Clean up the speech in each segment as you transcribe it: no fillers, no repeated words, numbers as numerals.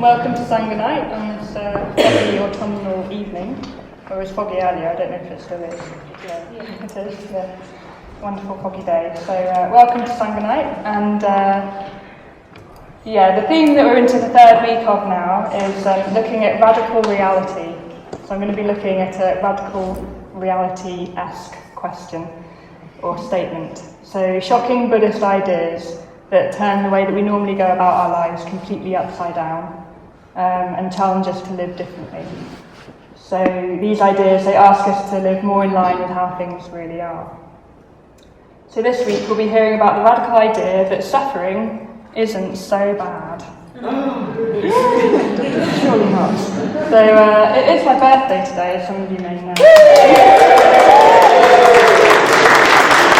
Welcome to Sangha Night on this foggy autumnal evening. It was foggy earlier, I don't know if it still is. Yeah, it is. Yeah. Wonderful foggy day. So welcome to Sangha Night, and the theme that we're into the third week of now is looking at radical reality. So I'm going to be looking at a radical reality-esque question or statement. So shocking Buddhist ideas that turn the way that we normally go about our lives completely upside down and challenge us to live differently. So these ideas, they ask us to live more in line with how things really are. So this week we'll be hearing about the radical idea that suffering isn't so bad. Surely not. So it is my birthday today, as some of you may know.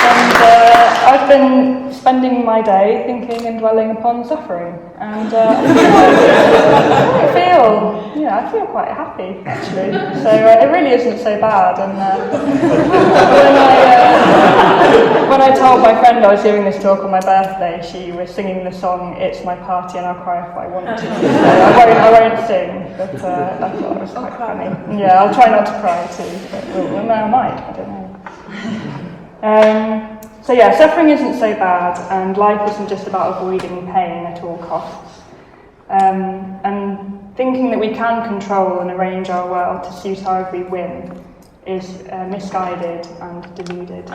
And I've been spending my day thinking and dwelling upon suffering, and I feel quite happy actually. So it really isn't so bad. And when I told my friend I was giving this talk on my birthday, she was singing the song "It's My Party and I'll Cry If I Want to." So I won't sing, but I thought it was quite funny. Yeah, I'll try not to cry too, but I might. I don't know. Suffering isn't so bad, and life isn't just about avoiding pain at all costs. And thinking that we can control and arrange our world to suit our every whim is misguided and deluded.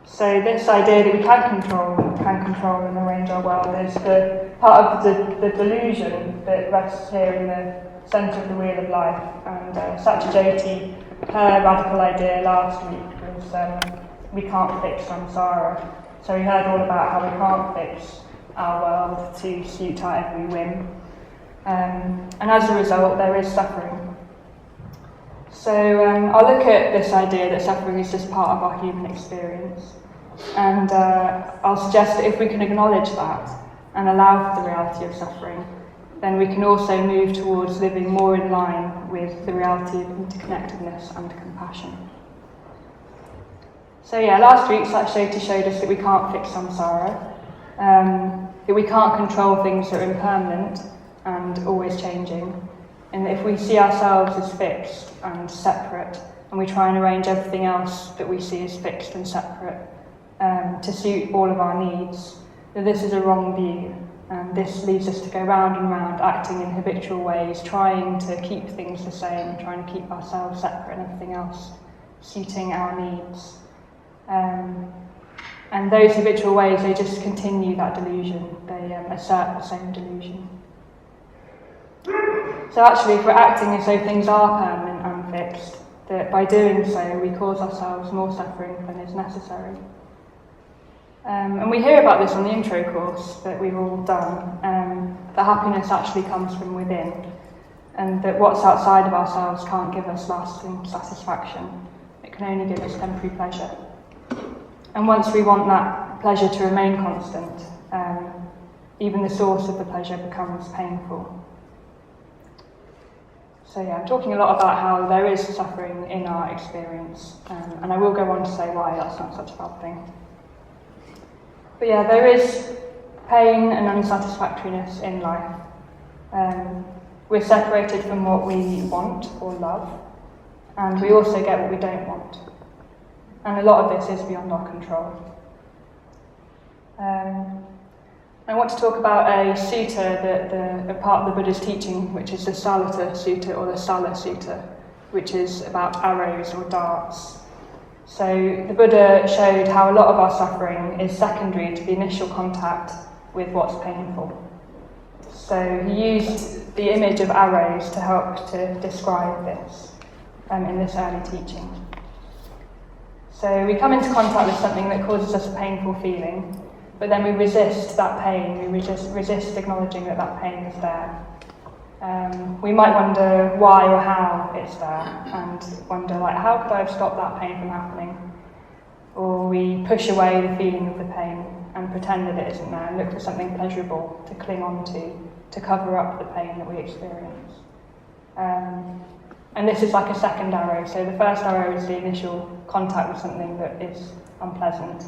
So this idea that we can control and arrange our world is the part of the delusion that rests here in the centre of the wheel of life. And Satyajyoti, her radical idea last week was we can't fix samsara. So we heard all about how we can't fix our world to suit our every whim. And as a result, there is suffering. So I'll look at this idea that suffering is just part of our human experience. And I'll suggest that if we can acknowledge that and allow for the reality of suffering, then we can also move towards living more in line with the reality of interconnectedness and compassion. So last week Satyajyoti showed us that we can't fix samsara, that we can't control things that are impermanent and always changing, and that if we see ourselves as fixed and separate, and we try and arrange everything else that we see as fixed and separate to suit all of our needs, that this is a wrong view. And this leads us to go round and round, acting in habitual ways, trying to keep things the same, trying to keep ourselves separate and everything else suiting our needs. And those habitual ways, they just continue that delusion. They assert the same delusion. So actually, if we're acting as though things are permanent and fixed, that by doing so, we cause ourselves more suffering than is necessary. And we hear about this on the intro course that we've all done, that happiness actually comes from within, and that what's outside of ourselves can't give us lasting satisfaction. It can only give us temporary pleasure. And once we want that pleasure to remain constant, even the source of the pleasure becomes painful. So I'm talking a lot about how there is suffering in our experience, and I will go on to say why that's not such a bad thing. But there is pain and unsatisfactoriness in life. We're separated from what we want or love, and we also get what we don't want. And a lot of this is beyond our control. I want to talk about a sutta, a part of the Buddha's teaching, which is the Salata Sutta or the Sala Sutta, which is about arrows or darts. So the Buddha showed how a lot of our suffering is secondary to the initial contact with what's painful. So he used the image of arrows to help to describe this in this early teaching. So we come into contact with something that causes us a painful feeling, but then we resist that pain, we resist acknowledging that that pain is there. We might wonder why or how it's there, and wonder how could I have stopped that pain from happening? Or we push away the feeling of the pain and pretend that it isn't there and look for something pleasurable to cling on to cover up the pain that we experience. And this is like a second arrow. So the first arrow is the initial contact with something that is unpleasant.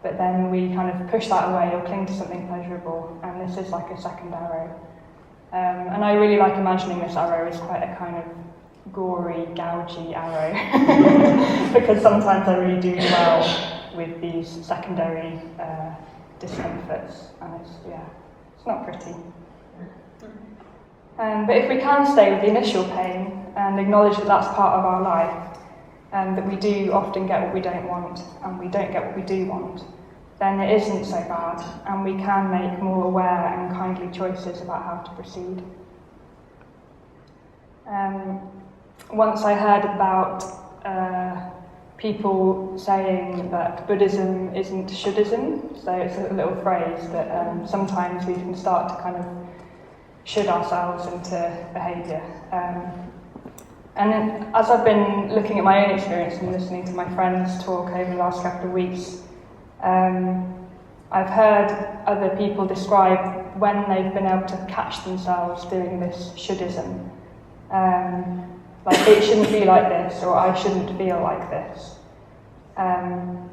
but then we kind of push that away or cling to something pleasurable, and this is like a second arrow. And I really like imagining this arrow as quite a kind of gory, gougy arrow, because sometimes I really do well with these secondary discomforts, and it's not pretty. But if we can stay with the initial pain and acknowledge that that's part of our life, and that we do often get what we don't want, and we don't get what we do want, then it isn't so bad, and we can make more aware and kindly choices about how to proceed. Once I heard about people saying that Buddhism isn't shouldism, so it's a little phrase that sometimes we can start to kind of should ourselves into behaviour. And as I've been looking at my own experience and listening to my friends talk over the last couple of weeks, I've heard other people describe when they've been able to catch themselves doing this shouldism. Like, it shouldn't be like this, or I shouldn't feel like this. And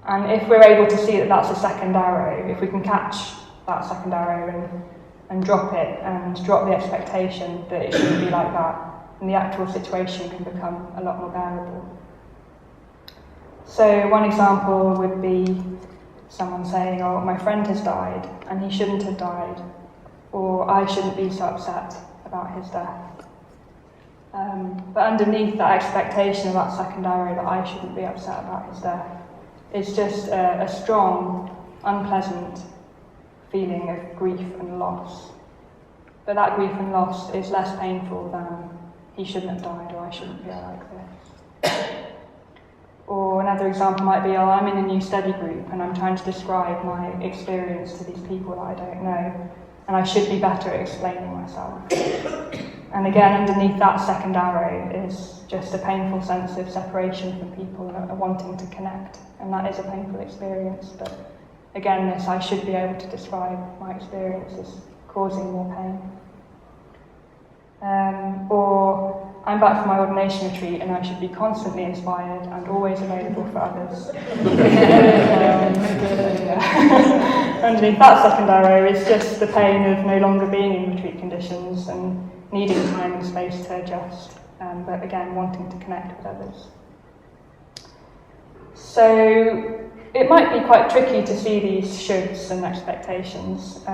if we're able to see that that's a second arrow, if we can catch that second arrow and drop it, and drop the expectation that it shouldn't be like that, and the actual situation can become a lot more bearable. So one example would be someone saying, oh, my friend has died, and he shouldn't have died, or I shouldn't be so upset about his death. But underneath that expectation of that second arrow that I shouldn't be upset about his death, it's just a strong, unpleasant feeling of grief and loss. But that grief and loss is less painful than he shouldn't have died, or I shouldn't feel like this. Or another example might be, oh, I'm in a new study group and I'm trying to describe my experience to these people that I don't know, and I should be better at explaining myself. And again, underneath that second arrow is just a painful sense of separation from people and wanting to connect, and that is a painful experience. But again, this I should be able to describe my experience is causing more pain. Or I'm back from my ordination retreat and I should be constantly inspired and always available for others. Underneath that second arrow is just the pain of no longer being in retreat conditions and needing time and space to adjust, but again, wanting to connect with others. So it might be quite tricky to see these shoulds and expectations,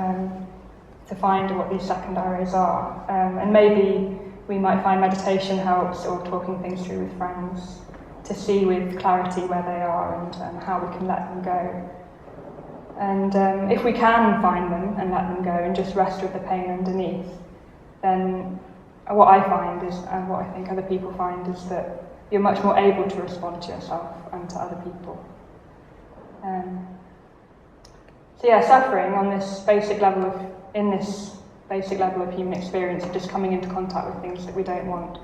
to find what these second arrows are. And maybe we might find meditation helps, or talking things through with friends, to see with clarity where they are and how we can let them go. And if we can find them and let them go and just rest with the pain underneath, then what I find is, and what I think other people find, is that you're much more able to respond to yourself and to other people. So yeah, suffering on this basic level of human experience of just coming into contact with things that we don't want,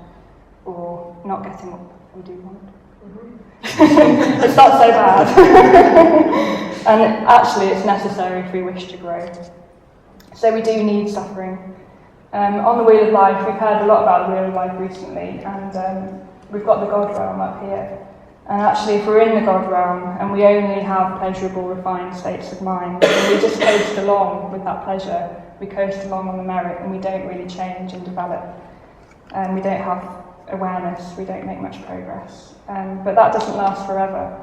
or not getting what we do want. Mm-hmm. It's not so bad. And actually it's necessary if we wish to grow. So we do need suffering. On the Wheel of Life, we've heard a lot about the Wheel of Life recently, and we've got the God realm up here. And actually, if we're in the God realm and we only have pleasurable, refined states of mind, and we just coast along with that pleasure, we coast along on the merit, and we don't really change and develop, and we don't have awareness, we don't make much progress. But that doesn't last forever.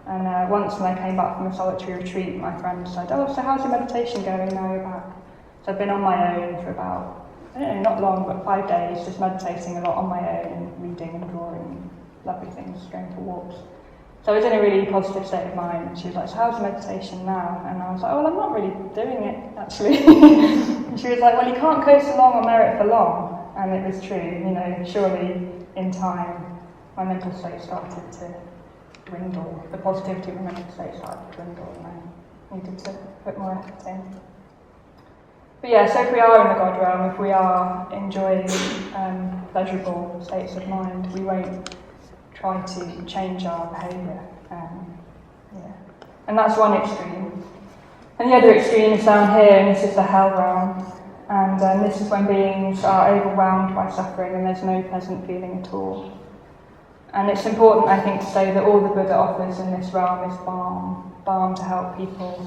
And once when I came back from a solitary retreat, my friend said, oh, so how's your meditation going now you're back? So I've been on my own for about, I don't know, not long, but 5 days, just meditating a lot on my own, and reading and drawing, lovely things, going for walks. So I was in a really positive state of mind, and she was like, so how's the meditation now? And I was like, well, I'm not really doing it, actually. And she was like, well, you can't coast along on merit for long. And it was true, you know, surely in time, my mental state started to dwindle. The positivity of my mental state started to dwindle, and I needed to put more effort in. But yeah, so if we are in the God realm, if we are enjoying pleasurable states of mind, we won't try to change our behaviour. And that's one extreme. And the other extreme is down here, and this is the hell realm. And this is when beings are overwhelmed by suffering and there's no pleasant feeling at all. And it's important, I think, to say that all the Buddha offers in this realm is balm to help people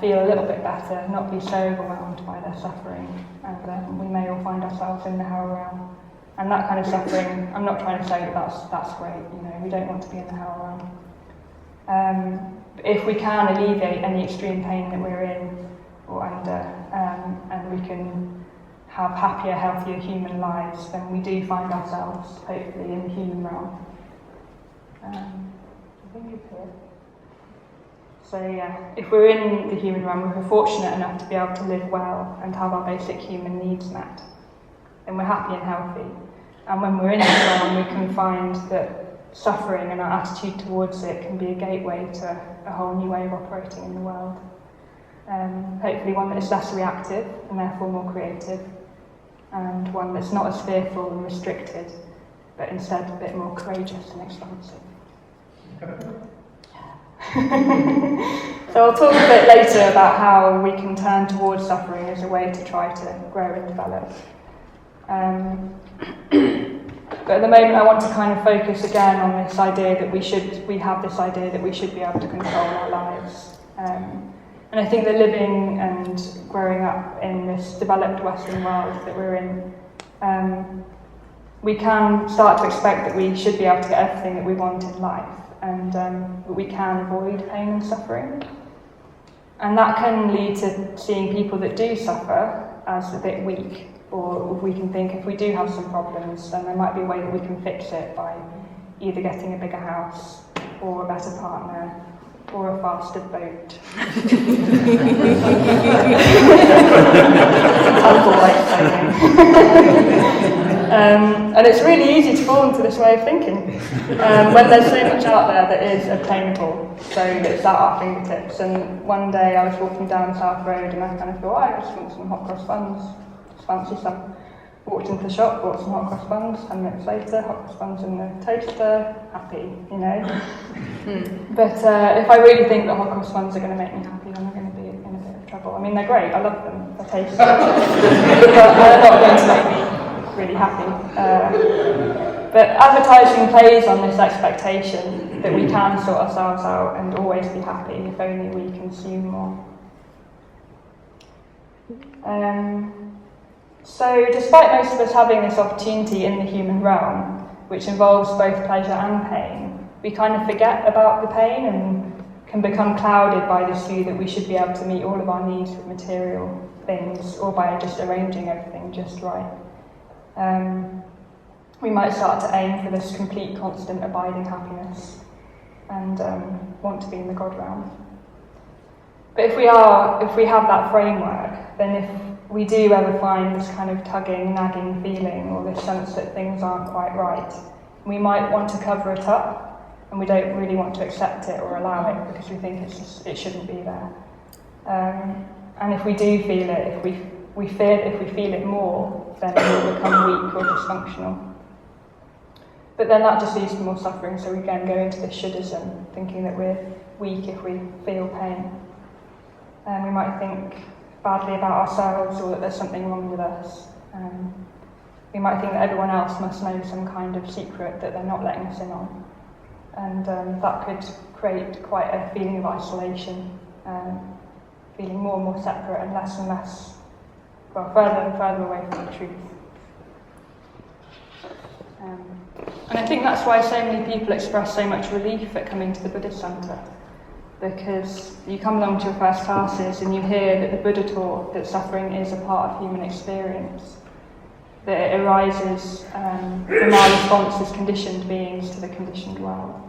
feel a little bit better, not be so overwhelmed by their suffering. And we may all find ourselves in the hell realm. And that kind of suffering, I'm not trying to say that that's great, we don't want to be in the hell realm. If we can alleviate any extreme pain that we're in or under, and we can have happier, healthier human lives, then we do find ourselves, hopefully, in the human realm. I think it's here. So yeah, if we're in the human realm, if we're fortunate enough to be able to live well and have our basic human needs met, then we're happy and healthy. And when we're in this realm, we can find that suffering and our attitude towards it can be a gateway to a whole new way of operating in the world. Hopefully one that is less reactive and therefore more creative, and one that's not as fearful and restricted, but instead a bit more courageous and expansive. So I'll talk a bit later about how we can turn towards suffering as a way to try to grow and develop. But at the moment I want to kind of focus again on this idea that we have this idea that we should be able to control our lives. And I think that living and growing up in this developed Western world that we're in, we can start to expect that we should be able to get everything that we want in life, and that we can avoid pain and suffering. And that can lead to seeing people that do suffer as a bit weak, or we can think if we do have some problems, then there might be a way that we can fix it by either getting a bigger house, or a better partner, or a faster boat. And it's really easy to fall into this way of thinking when there's so much out there that is obtainable, so it's at our fingertips. And one day I was walking down South Road and I kind of thought, I just want some hot cross buns, just fancy stuff. Walked into the shop, bought some hot cross buns, 10 minutes later, hot cross buns in the toaster, happy, But if I really think that hot cross buns are going to make me happy, then I'm going to be in a bit of trouble. I mean, they're great, I love them, they're tasty, but they're not going to make me really happy. But advertising plays on this expectation that we can sort ourselves out and always be happy if only we consume more. So despite most of us having this opportunity in the human realm, which involves both pleasure and pain, we kind of forget about the pain and can become clouded by this view that we should be able to meet all of our needs with material things, or by just arranging everything just right. We might start to aim for this complete, constant, abiding happiness and want to be in the God realm. But if we have that framework, then if we do ever find this kind of tugging, nagging feeling, or this sense that things aren't quite right, we might want to cover it up, and we don't really want to accept it or allow it because we think it shouldn't be there. And if we do feel it, if we feel it more, then we'll become weak or dysfunctional. But then that just leads to more suffering, so we again go into this shouldism, thinking that we're weak if we feel pain. We might think badly about ourselves, or that there's something wrong with us. We might think that everyone else must know some kind of secret that they're not letting us in on. And that could create quite a feeling of isolation, feeling more and more separate and less, further and further away from the truth. And I think that's why so many people express so much relief at coming to the Buddhist Centre. Because you come along to your first classes and you hear that the Buddha taught that suffering is a part of human experience, that it arises from our response as conditioned beings to the conditioned world,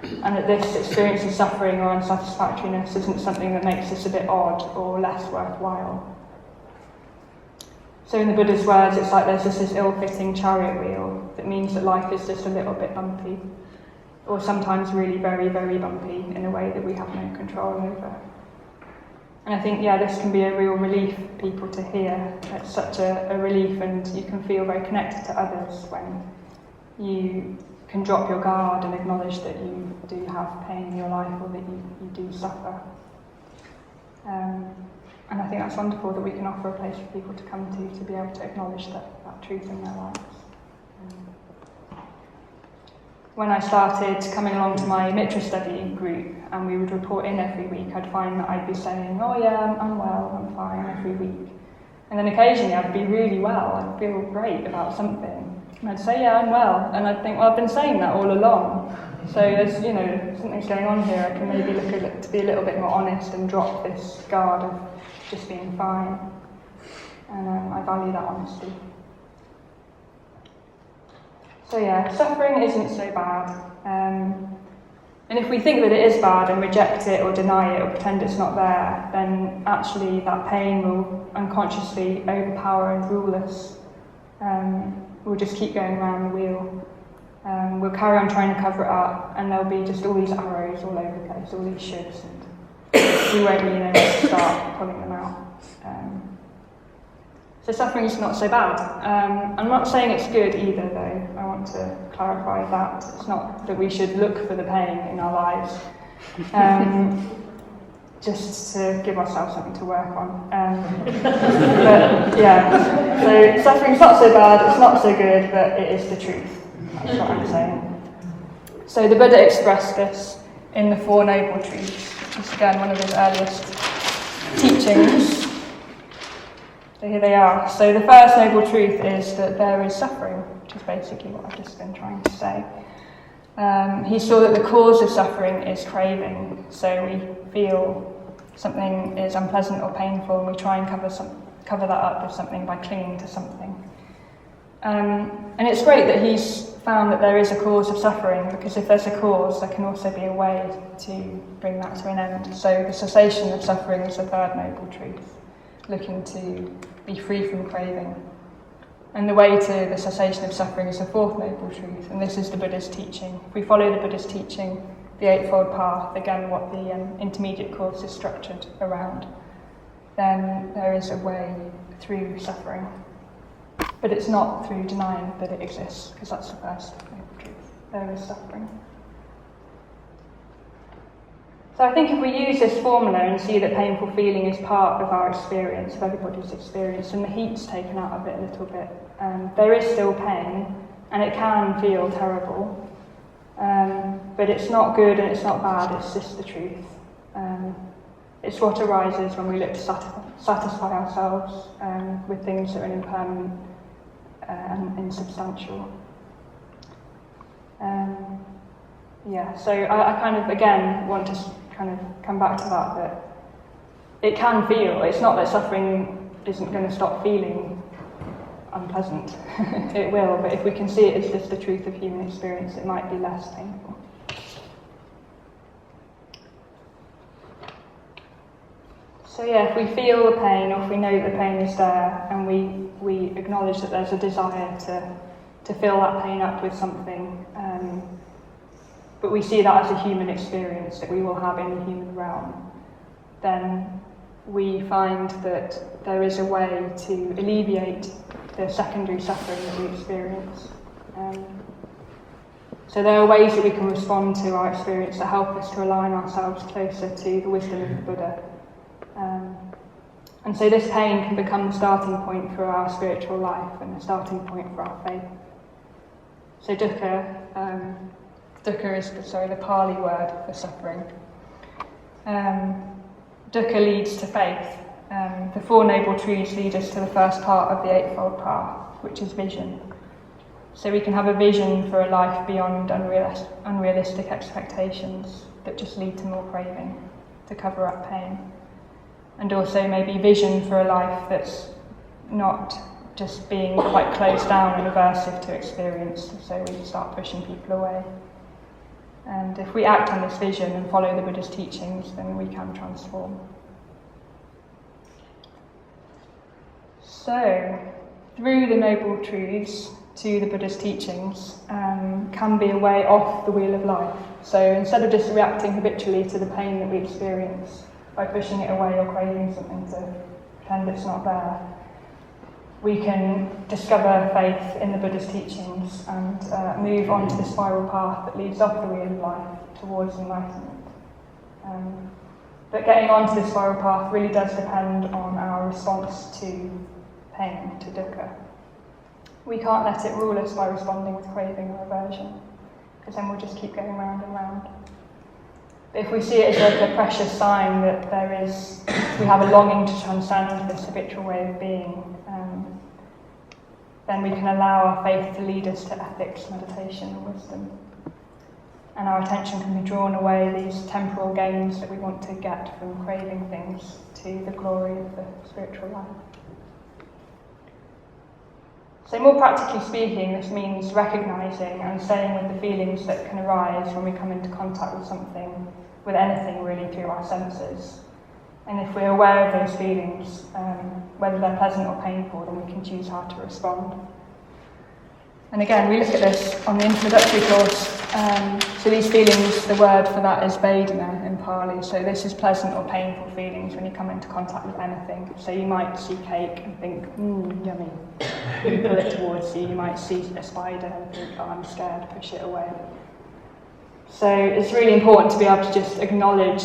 and that this experience of suffering or unsatisfactoriness isn't something that makes us a bit odd or less worthwhile. So in the Buddha's words, it's like there's just this ill-fitting chariot wheel that means that life is just a little bit bumpy, or sometimes really very, very bumpy in a way that we have no control over. And I think, this can be a real relief for people to hear. It's such a relief, and you can feel very connected to others when you can drop your guard and acknowledge that you do have pain in your life, or that you do suffer. And I think that's wonderful that we can offer a place for people to come to be able to acknowledge that truth in their lives. when I started coming along to my Mitra study group and we would report in every week, I'd find that I'd be saying, oh yeah, I'm well, I'm fine every week. And then occasionally I'd be really well, I'd feel great about something. And I'd say, yeah, I'm well. And I'd think, well, I've been saying that all along. So there's, something's going on here. I can maybe look to be a little bit more honest and drop this guard of just being fine. And I value that honesty. So yeah, suffering isn't so bad. And if we think that it is bad and reject it or deny it or pretend it's not there, then actually that pain will unconsciously overpower and rule us. We'll just keep going around the wheel. We'll carry on trying to cover it up, and there'll be just all these arrows all over the place, all these shoulds, and we won't really know where to start pulling them out. So suffering is not so bad. I'm not saying it's good either, though. I want to clarify that. It's not that we should look for the pain in our lives, just to give ourselves something to work on. But yeah, so suffering's not so bad, it's not so good, but it is the truth. That's what I'm saying. So the Buddha expressed this in the Four Noble Truths, which is again one of his earliest teachings. So here they are. So the first noble truth is that there is suffering, which is basically what I've just been trying to say. He saw that the cause of suffering is craving. So we feel something is unpleasant or painful, and we try and cover that up with something by clinging to something. And it's great that he's found that there is a cause of suffering, because if there's a cause, there can also be a way to bring that to an end. So the cessation of suffering is the third noble truth, looking to be free from craving. And the way to the cessation of suffering is the fourth noble truth, and this is the Buddha's teaching. If we follow the Buddha's teaching, the Eightfold Path, again what the intermediate course is structured around, then there is a way through suffering. But it's not through denying that it exists, because that's the first noble truth. There is suffering. So I think if we use this formula and see that painful feeling is part of our experience, of everybody's experience, and the heat's taken out of it a little bit, there is still pain, and it can feel terrible, but it's not good and it's not bad, it's just the truth. It's what arises when we look to satisfy ourselves with things that are impermanent and insubstantial. So I kind of, again, want to kind of come back to that it can feel, it's not that suffering isn't going to stop feeling unpleasant. It will, but if we can see it as just the truth of human experience, it might be less painful. So yeah, if we feel the pain, or if we know that the pain is there, and we acknowledge that there's a desire to fill that pain up with something, but we see that as a human experience that we will have in the human realm, then we find that there is a way to alleviate the secondary suffering that we experience. So there are ways that we can respond to our experience that help us to align ourselves closer to the wisdom of the Buddha. And so this pain can become the starting point for our spiritual life and the starting point for our faith. So dukkha is the Pali word for suffering. Dukkha leads to faith. The Four Noble Truths lead us to the first part of the Eightfold Path, which is vision. So we can have a vision for a life beyond unrealistic expectations that just lead to more craving, to cover up pain. And also maybe vision for a life that's not just being quite closed down and aversive to experience, so we start pushing people away. And if we act on this vision and follow the Buddha's teachings, then we can transform. So, through the Noble Truths to the Buddha's teachings can be a way off the wheel of life. So instead of just reacting habitually to the pain that we experience by pushing it away or craving something to pretend it's not there, we can discover faith in the Buddha's teachings and move on to the spiral path that leads off the wheel of life towards enlightenment. But getting onto this spiral path really does depend on our response to pain, to dukkha. We can't let it rule us by responding with craving or aversion. because then we'll just keep going round and round. But if we see it as like a precious sign that we have a longing to transcend this habitual way of being, then we can allow our faith to lead us to ethics, meditation and wisdom. And our attention can be drawn away these temporal gains that we want to get from craving things to the glory of the spiritual life. So more practically speaking, this means recognising and staying with the feelings that can arise when we come into contact with something, with anything really, through our senses. And if we're aware of those feelings, whether they're pleasant or painful, then we can choose how to respond. And again, we look at this on the introductory course. So these feelings, the word for that is Vedana in Pali. So this is pleasant or painful feelings when you come into contact with anything. So you might see cake and think, yummy. You pull it towards you. You might see a spider and think, oh, I'm scared, push it away. So it's really important to be able to just acknowledge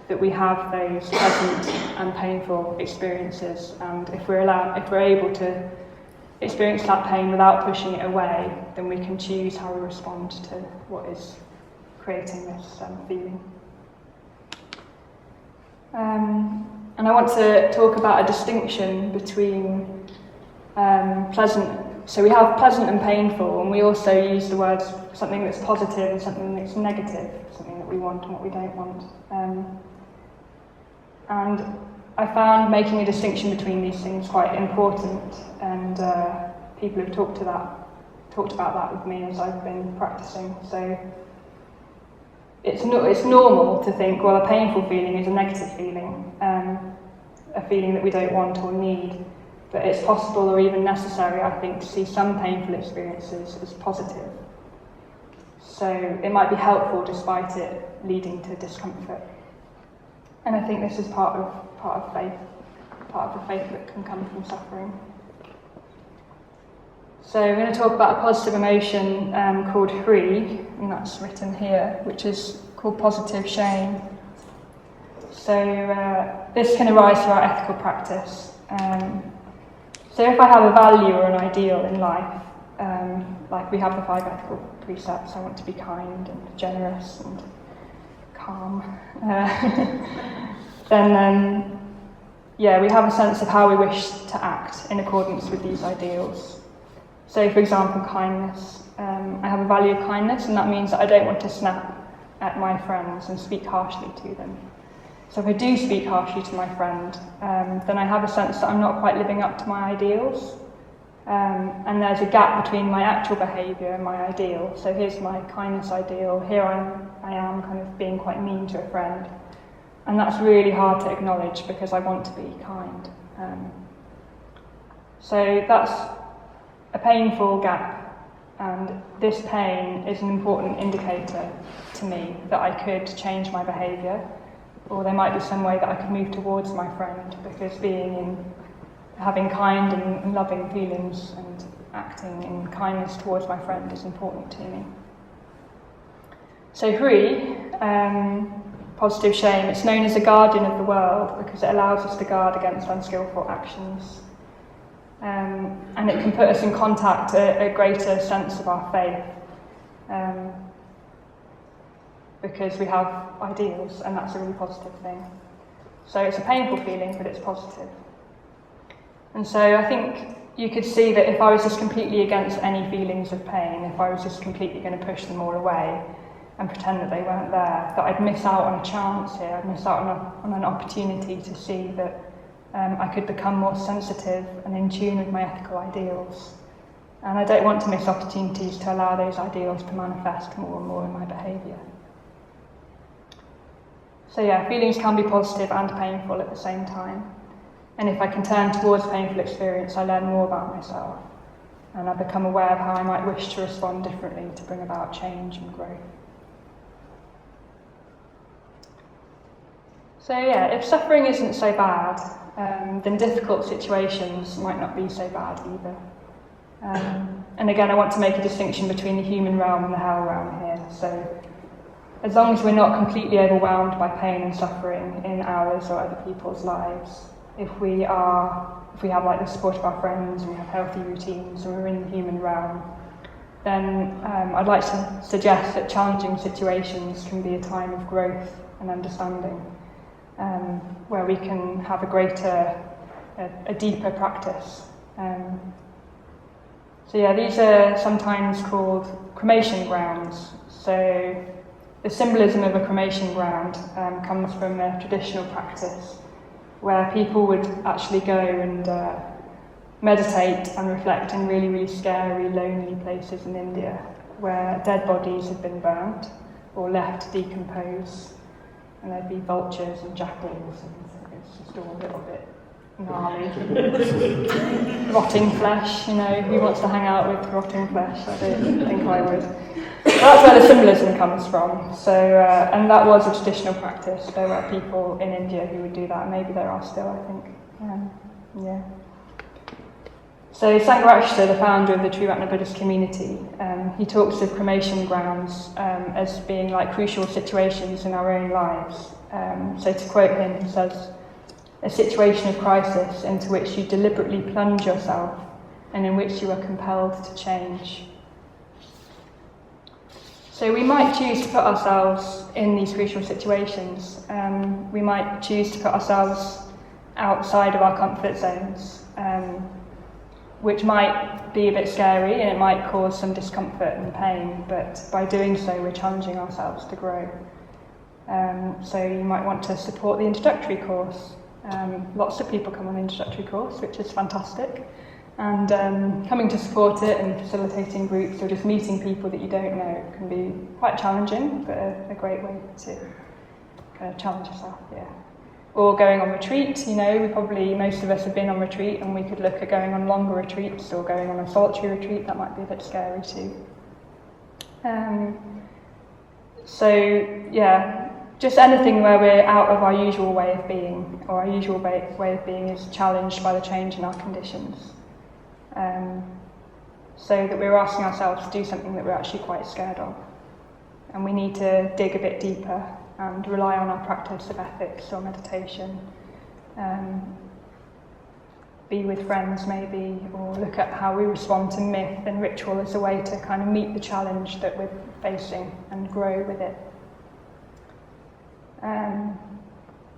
that we have those pleasant and painful experiences, and if we're able to experience that pain without pushing it away, then we can choose how we respond to what is creating this feeling. And I want to talk about a distinction between pleasant. So we have pleasant and painful, and we also use the words something that's positive and something that's negative, something that we want and what we don't want. And I found making a distinction between these things quite important, and people have talked about that with me as I've been practicing. So it's normal to think, well, a painful feeling is a negative feeling, a feeling that we don't want or need. But it's possible or even necessary, I think, to see some painful experiences as positive. So it might be helpful despite it leading to discomfort. And I think this is part of faith, part of the faith that can come from suffering. So we're going to talk about a positive emotion called Hri, and that's written here, which is called positive shame. So this can arise through our ethical practice. So if I have a value or an ideal in life, like we have the 5 ethical precepts, I want to be kind and generous and calm, then we have a sense of how we wish to act in accordance with these ideals. So for example, kindness. I have a value of kindness, and that means that I don't want to snap at my friends and speak harshly to them. So if I do speak harshly to my friend, then I have a sense that I'm not quite living up to my ideals. And there's a gap between my actual behaviour and my ideal. So here's my kindness ideal, here I am kind of being quite mean to a friend. And that's really hard to acknowledge because I want to be kind. So that's a painful gap, and this pain is an important indicator to me that I could change my behaviour, or there might be some way that I could move towards my friend, because having kind and loving feelings and acting in kindness towards my friend is important to me. So Hri, positive shame, it's known as a guardian of the world because it allows us to guard against unskillful actions. And it can put us in contact, a greater sense of our faith, because we have ideals, and that's a really positive thing. So it's a painful feeling, but it's positive. And so I think you could see that if I was just completely against any feelings of pain, if I was just completely going to push them all away and pretend that they weren't there, that I'd miss out on a chance here, I'd miss out on an opportunity to see that I could become more sensitive and in tune with my ethical ideals. And I don't want to miss opportunities to allow those ideals to manifest more and more in my behaviour. So feelings can be positive and painful at the same time. And if I can turn towards painful experience, I learn more about myself. And I become aware of how I might wish to respond differently to bring about change and growth. So if suffering isn't so bad, then difficult situations might not be so bad either. And again, I want to make a distinction between the human realm and the hell realm here. So as long as we're not completely overwhelmed by pain and suffering in ours or other people's lives, if we have like the support of our friends and we have healthy routines and we're in the human realm, then I'd like to suggest that challenging situations can be a time of growth and understanding, where we can have a deeper practice. So yeah, these are sometimes called cremation grounds. So the symbolism of a cremation ground comes from a traditional practice where people would actually go and meditate and reflect in really, really scary, lonely places in India where dead bodies had been burnt or left to decompose, and there'd be vultures and jackals, and it's just all a little bit gnarly. Rotting flesh, who wants to hang out with rotting flesh? I don't think I would. But that's where the symbolism comes from. So, and that was a traditional practice. There were people in India who would do that, and maybe there are still, I think. Yeah. So Sangha, the founder of the Triratna Buddhist community, he talks of cremation grounds as being like crucial situations in our own lives. So to quote him, he says, "A situation of crisis into which you deliberately plunge yourself and in which you are compelled to change." So we might choose to put ourselves in these crucial situations. We might choose to put ourselves outside of our comfort zones, which might be a bit scary and it might cause some discomfort and pain, but by doing so we're challenging ourselves to grow. So you might want to support the introductory course. Lots of people come on the introductory course, which is fantastic. And coming to support it and facilitating groups or just meeting people that you don't know can be quite challenging, but a great way to kind of challenge yourself, yeah. Or going on retreat, most of us have been on retreat, and we could look at going on longer retreats or going on a solitary retreat. That might be a bit scary too. Just anything where we're out of our usual way of being, or our usual way of being is challenged by the change in our conditions. So that we're asking ourselves to do something that we're actually quite scared of. And we need to dig a bit deeper and rely on our practice of ethics or meditation. Be with friends maybe, or look at how we respond to myth and ritual as a way to kind of meet the challenge that we're facing and grow with it.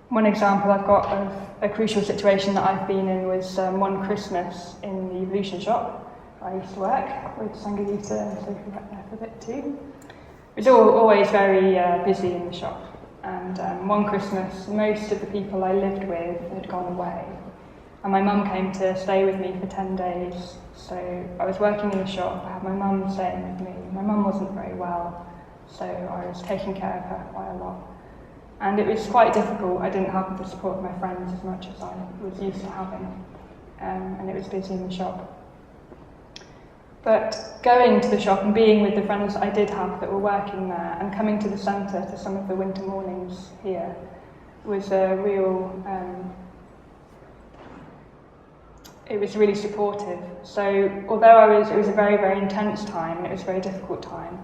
One example I've got of a crucial situation that I've been in was one Christmas in the Evolution shop. I used to work with Sangha Night and Sophie worked there for a bit too. It was always very busy in the shop, and one Christmas most of the people I lived with had gone away, and my mum came to stay with me for 10 days. So I was working in the shop, I had my mum staying with me. My mum wasn't very well, so I was taking care of her quite a lot. And it was quite difficult. I didn't have the support of my friends as much as I was used to having, and it was busy in the shop. But going to the shop and being with the friends that I did have that were working there, and coming to the centre to some of the winter mornings here, was a real, it was really supportive. So although it was a very, very intense time, and it was a very difficult time,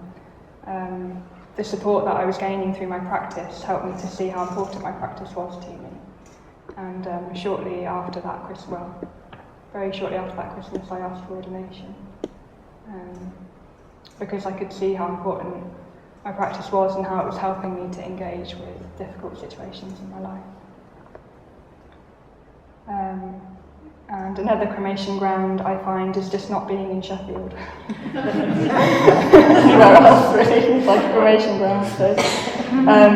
the support that I was gaining through my practice helped me to see how important my practice was to me. And very shortly after that Christmas, I asked for ordination. Because I could see how important my practice was and how it was helping me to engage with difficult situations in my life. And another cremation ground I find is just not being in Sheffield. Anywhere else really is like a cremation ground. So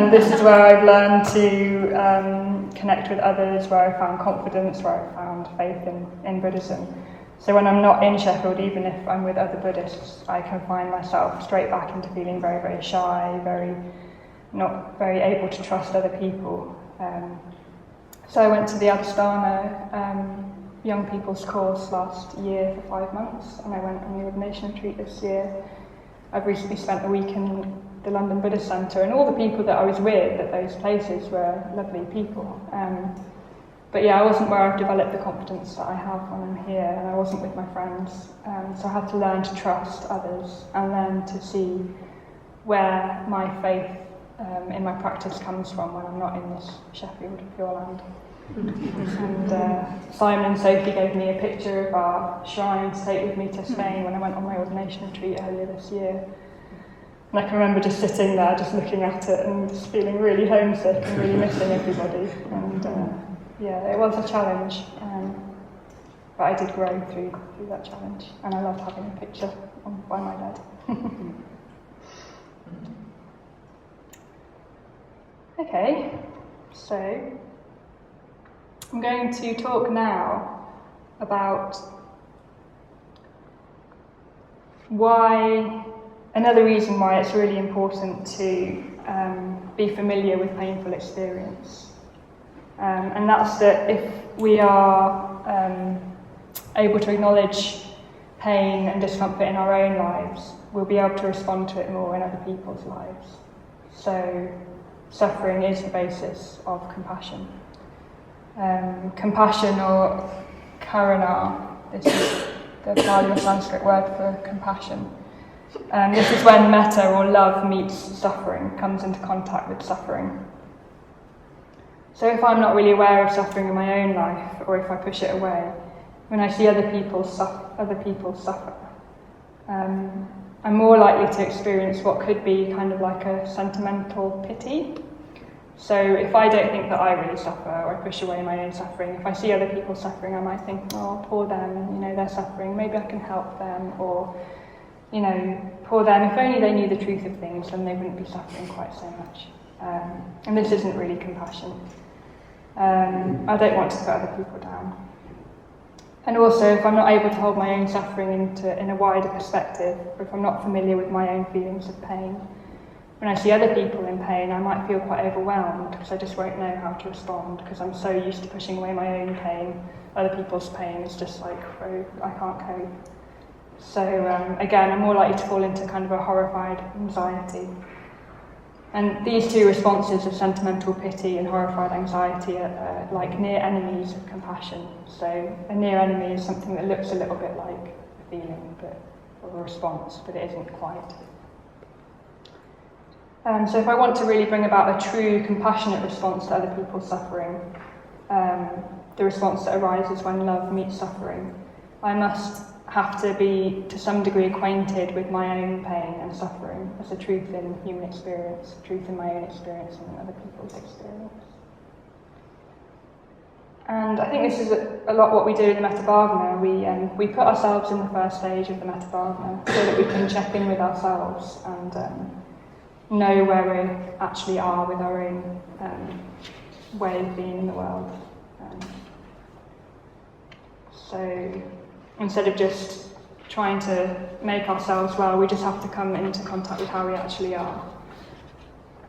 this is where I've learned to connect with others, where I found confidence, where I found faith in Buddhism. So when I'm not in Sheffield, even if I'm with other Buddhists, I can find myself straight back into feeling very, very shy, not very able to trust other people. So I went to the Adhisthana young people's course last year for 5 months, and I went on the ordination retreat this year. I've recently spent a week in the London Buddhist Centre, and all the people that I was with at those places were lovely people. But yeah, I wasn't where I've developed the confidence that I have when I'm here, and I wasn't with my friends. So I had to learn to trust others and learn to see where my faith in my practice comes from when I'm not in this Sheffield Pure Land. And Simon and Sophie gave me a picture of our shrine to take with me to Spain when I went on my ordination retreat earlier this year. And I can remember just sitting there, just looking at it and just feeling really homesick and really missing everybody. And it was a challenge, but I did grow through that challenge. And I loved having a picture by my bed. Okay, so I'm going to talk now about another reason why it's really important to be familiar with painful experience. And that's that if we are able to acknowledge pain and discomfort in our own lives, we'll be able to respond to it more in other people's lives. So suffering is the basis of compassion. Compassion, or karuna, this is the Pali or Sanskrit word for compassion. This is when metta or love meets suffering, comes into contact with suffering. So if I'm not really aware of suffering in my own life, or if I push it away, when I see other people suffer, I'm more likely to experience what could be kind of like a sentimental pity. So if I don't think that I really suffer, or I push away my own suffering, if I see other people suffering, I might think, oh, poor them, they're suffering, maybe I can help them, or, poor them, if only they knew the truth of things, then they wouldn't be suffering quite so much. And this isn't really compassion. I don't want to put other people down. And also, if I'm not able to hold my own suffering in a wider perspective, or if I'm not familiar with my own feelings of pain, when I see other people in pain, I might feel quite overwhelmed because I just won't know how to respond, because I'm so used to pushing away my own pain. Other people's pain is just like, oh, I can't cope. So again, I'm more likely to fall into kind of a horrified anxiety. And these two responses of sentimental pity and horrified anxiety are like near enemies of compassion. So a near enemy is something that looks a little bit like a feeling, or a response, but it isn't quite. So if I want to really bring about a true compassionate response to other people's suffering, the response that arises when love meets suffering, I must have to be to some degree acquainted with my own pain and suffering as a truth in human experience, a truth in my own experience and in other people's experience. And I think this is a lot what we do in the Metta Bhavana. We put ourselves in the first stage of the Metta Bhavana so that we can check in with ourselves and know where we actually are with our own way of being in the world. So instead of just trying to make ourselves well, we just have to come into contact with how we actually are.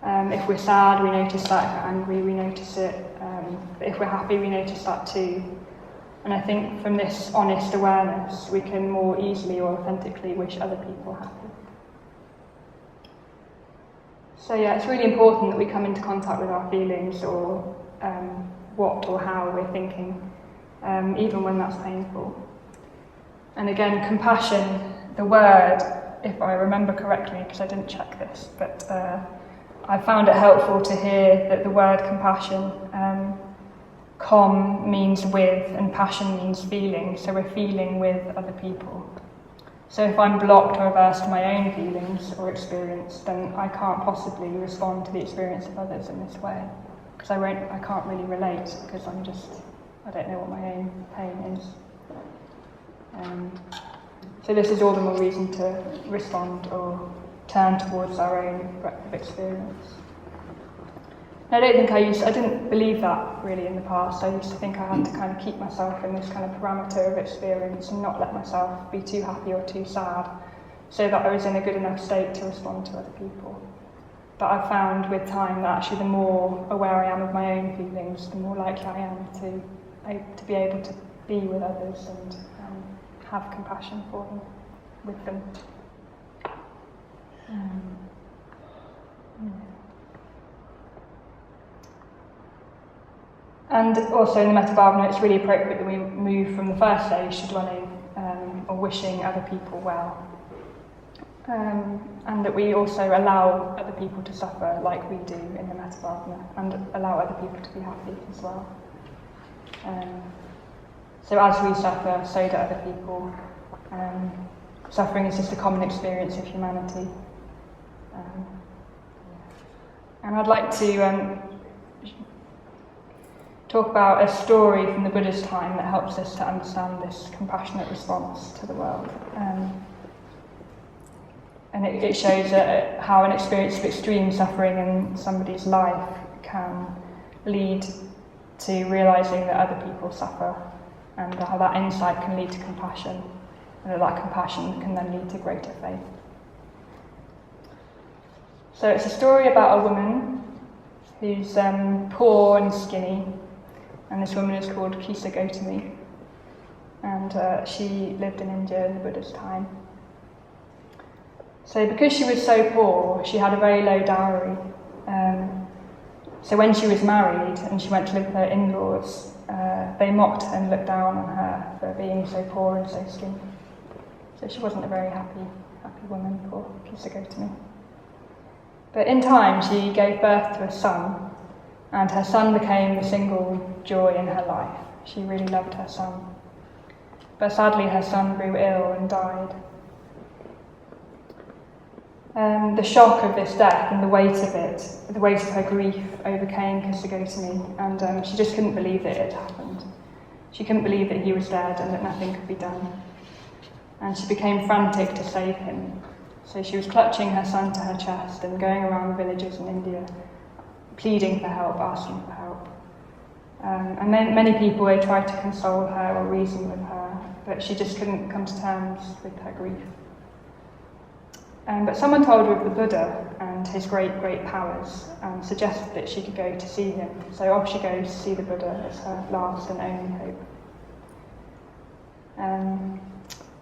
If we're sad, we notice that. If we're angry, we notice it. But if we're happy, we notice that too. And I think from this honest awareness, we can more easily or authentically wish other people happy. So yeah, it's really important that we come into contact with our feelings, or what or how we're thinking, even when that's painful. And again, compassion, the word, if I remember correctly, because I didn't check this, but I found it helpful to hear that the word compassion, com means with and passion means feeling, so we're feeling with other people. So if I'm blocked or averse to my own feelings or experience, then I can't possibly respond to the experience of others in this way, because I can't really relate, because I don't know what my own pain is. So this is all the more reason to respond or turn towards our own breadth of experience. I don't think I didn't believe that really in the past. I used to think I had to kind of keep myself in this kind of parameter of experience and not let myself be too happy or too sad, so that I was in a good enough state to respond to other people. But I've found with time that actually the more aware I am of my own feelings, the more likely I am to be able to be with others and have compassion for them, with them. And also in the Metta Bhavana, it's really appropriate that we move from the first stage to dwelling or wishing other people well. And that we also allow other people to suffer like we do in the Metta Bhavana, and allow other people to be happy as well. So as we suffer, so do other people. Suffering is just a common experience of humanity. And I'd like to talk about a story from the Buddha's time that helps us to understand this compassionate response to the world. And it shows how an experience of extreme suffering in somebody's life can lead to realising that other people suffer, and how that insight can lead to compassion, and that compassion can then lead to greater faith. So it's a story about a woman who's poor and skinny, and this woman is called Kisa Gotami, and she lived in India in the Buddha's time. So because she was so poor, she had a very low dowry. So when she was married and she went to live with her in-laws, they mocked and looked down on her for being so poor and so skinny. So she wasn't a very happy woman, poor Kisa Gotami. But in time, she gave birth to a son, and her son became the single joy in her life. She really loved her son. But sadly, her son grew ill and died. The shock of this death and the weight of it, the weight of her grief, overcame Kisa Gotami, and she just couldn't believe that it had happened. She couldn't believe that he was dead and that nothing could be done. And she became frantic to save him. So she was clutching her son to her chest and going around villages in India, pleading for help, asking for help. And then many people tried to console her or reason with her, but she just couldn't come to terms with her grief. But someone told her of the Buddha and his great powers, and suggested that she could go to see him. So off she goes to see the Buddha as her last and only hope.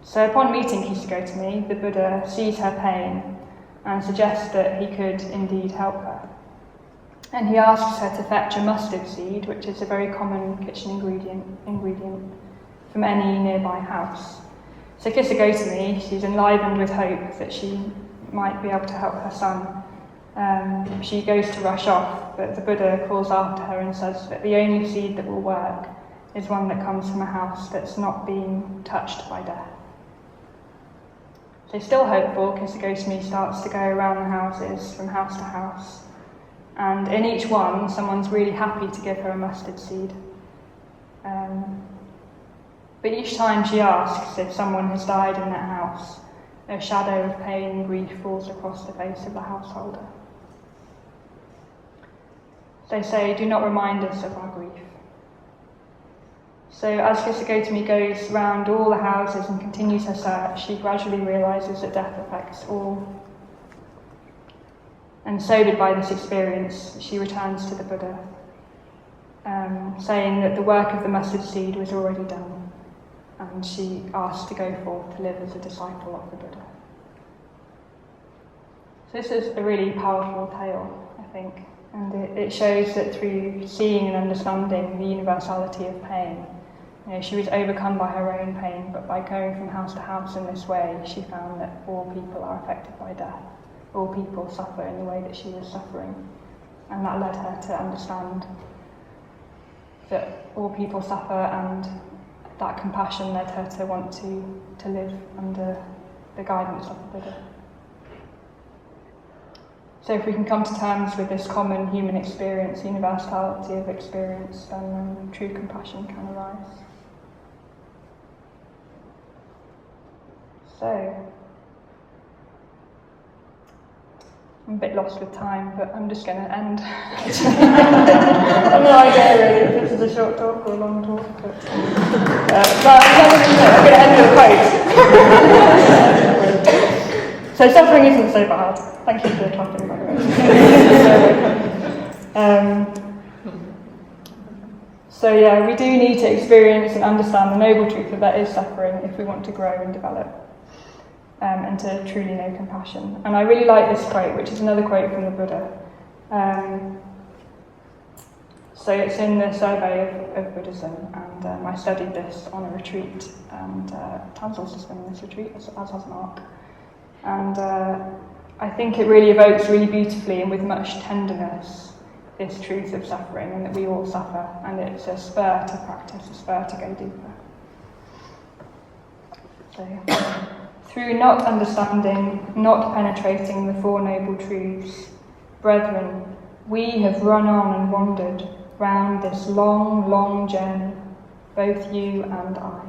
So upon meeting Kisa Gotami, the Buddha sees her pain and suggests that he could indeed help her. And he asks her to fetch a mustard seed, which is a very common kitchen ingredient from any nearby house. So Kisa Gotami, she's enlivened with hope that she might be able to help her son. She goes to rush off, but the Buddha calls after her and says that the only seed that will work is one that comes from a house that's not been touched by death. So still hopeful, Kisa Gotami starts to go around the houses from house to house, and in each one someone's really happy to give her a mustard seed. But each time she asks if someone has died in that house, a shadow of pain and grief falls across the face of the householder. They say, "Do not remind us of our grief." So as Kisa Gotami goes round all the houses and continues her search, she gradually realises that death affects all. And sobered by this experience, she returns to the Buddha, saying that the work of the mustard seed was already done, and she asked to go forth to live as a disciple of the Buddha. So this is a really powerful tale, I think, and it shows that through seeing and understanding the universality of pain, she was overcome by her own pain, but by going from house to house in this way, she found that all people are affected by death. All people suffer in the way that she was suffering. And that led her to understand that all people suffer, and that compassion led her to want to live under the guidance of the Buddha. So if we can come to terms with this common human experience, universality of experience, then true compassion can arise. So, I'm a bit lost with time, but I'm just going to end. I have no idea really if this is a short talk or a long talk, but I'm going to end with a quote. So suffering isn't so bad. Thank you for clapping, by the way. So yeah, we do need to experience and understand the noble truth that there is suffering if we want to grow and develop. And to truly know compassion. And I really like this quote, which is another quote from the Buddha. So it's in the survey of Buddhism, and I studied this on a retreat, and Tan's also been on this retreat, as has Mark. And I think it really evokes really beautifully and with much tenderness this truth of suffering, and that we all suffer, and it's a spur to practice, a spur to go deeper. So, through not understanding, not penetrating the Four Noble Truths, brethren, we have run on and wandered round this long, long journey, both you and I.